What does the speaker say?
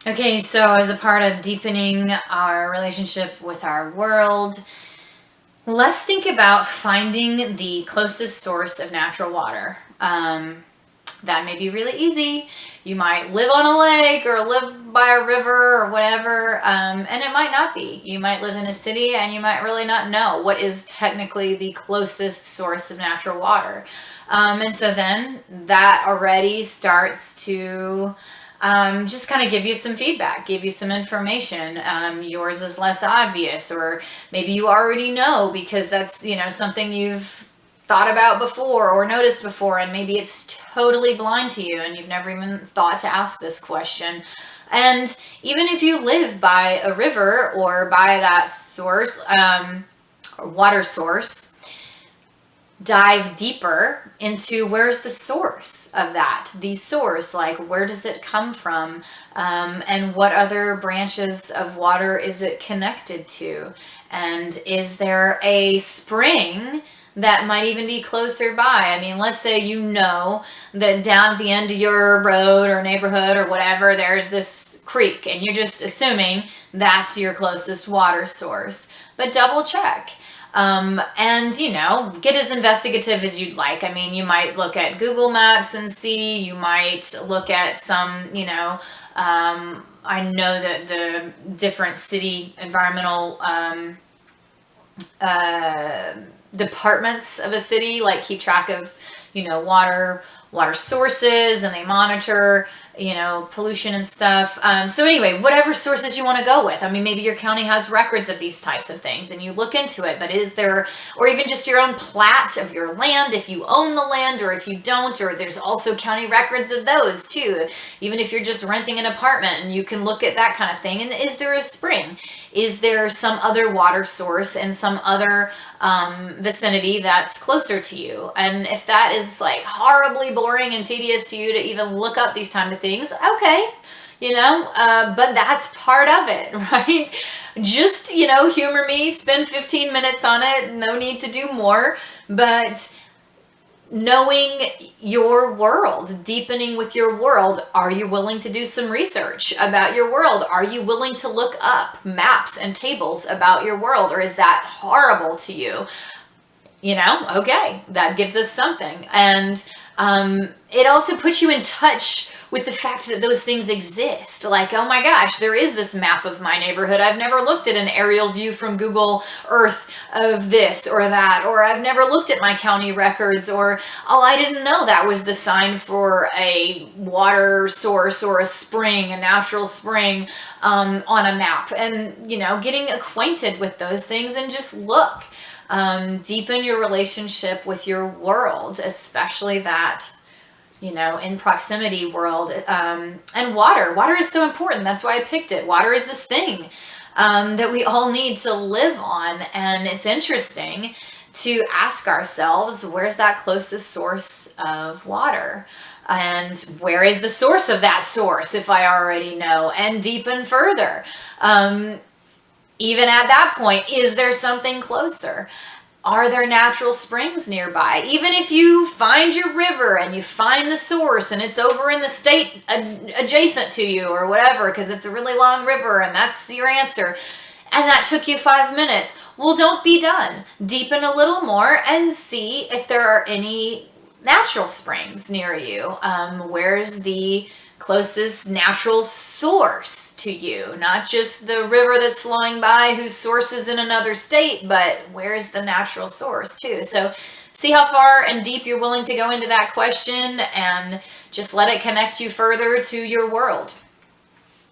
Okay, so as a part of deepening our relationship with our world, let's think about finding the closest source of natural water. That may be really easy. You might live on a lake or live by a river or whatever, and it might not be. You might live in a city and you might really not know what is technically the closest source of natural water. And so then that already starts to just kind of give you some feedback, give you some information. Yours is less obvious, or maybe you already know because that's, something you've thought about before or noticed before, and maybe it's totally blind to you and you've never even thought to ask this question. And even if you live by a river or by that source, or water source, dive deeper into where's the source of that, the source, like where does it come from, and what other branches of water is it connected to, and is there a spring that might even be closer by. I mean, let's say that down at the end of your road or neighborhood or whatever, there's this creek, and you're just assuming that's your closest water source. But double check. And get as investigative as you'd like. I mean, you might look at Google Maps and see, you might look at some, I know that the different city environmental departments of a city like keep track of water sources, and they monitor pollution and stuff. So anyway, whatever sources you want to go with. I mean, maybe your county has records of these types of things and you look into it, but is there, or even just your own plat of your land, if you own the land or if you don't, or there's also county records of those too. Even if you're just renting an apartment, and you can look at that kind of thing. And is there a spring? Is there some other water source in some other vicinity that's closer to you? And if that is like horribly boring and tedious to you to even look up these kind of things, okay, but that's part of it, right? Just, humor me, spend 15 minutes on it, no need to do more, but knowing your world, deepening with your world. Are you willing to do some research about your world? Are you willing to look up maps and tables about your world? Or is that horrible to you? Okay, that gives us something. And it also puts you in touch with the fact that those things exist. Like, oh my gosh, there is this map of my neighborhood. I've never looked at an aerial view from Google Earth of this or that, or I've never looked at my county records, or, oh, I didn't know that was the sign for a water source or a spring, a natural spring, on a map. And, getting acquainted with those things and just look. Deepen your relationship with your world, especially that, in proximity world. And water is so important. That's why I picked it. Water is this thing that we all need to live on. And it's interesting to ask ourselves, where's that closest source of water? And where is the source of that source, if I already know? And deepen further. Even at that point, is there something closer? Are there natural springs nearby? Even if you find your river and you find the source and it's over in the state adjacent to you or whatever, because it's a really long river and that's your answer, and that took you 5 minutes, well, don't be done. Deepen a little more and see if there are any natural springs near you. Where's the closest natural source to you? Not just the river that's flowing by whose source is in another state, but where's the natural source too? So see how far and deep you're willing to go into that question, and just let it connect you further to your world.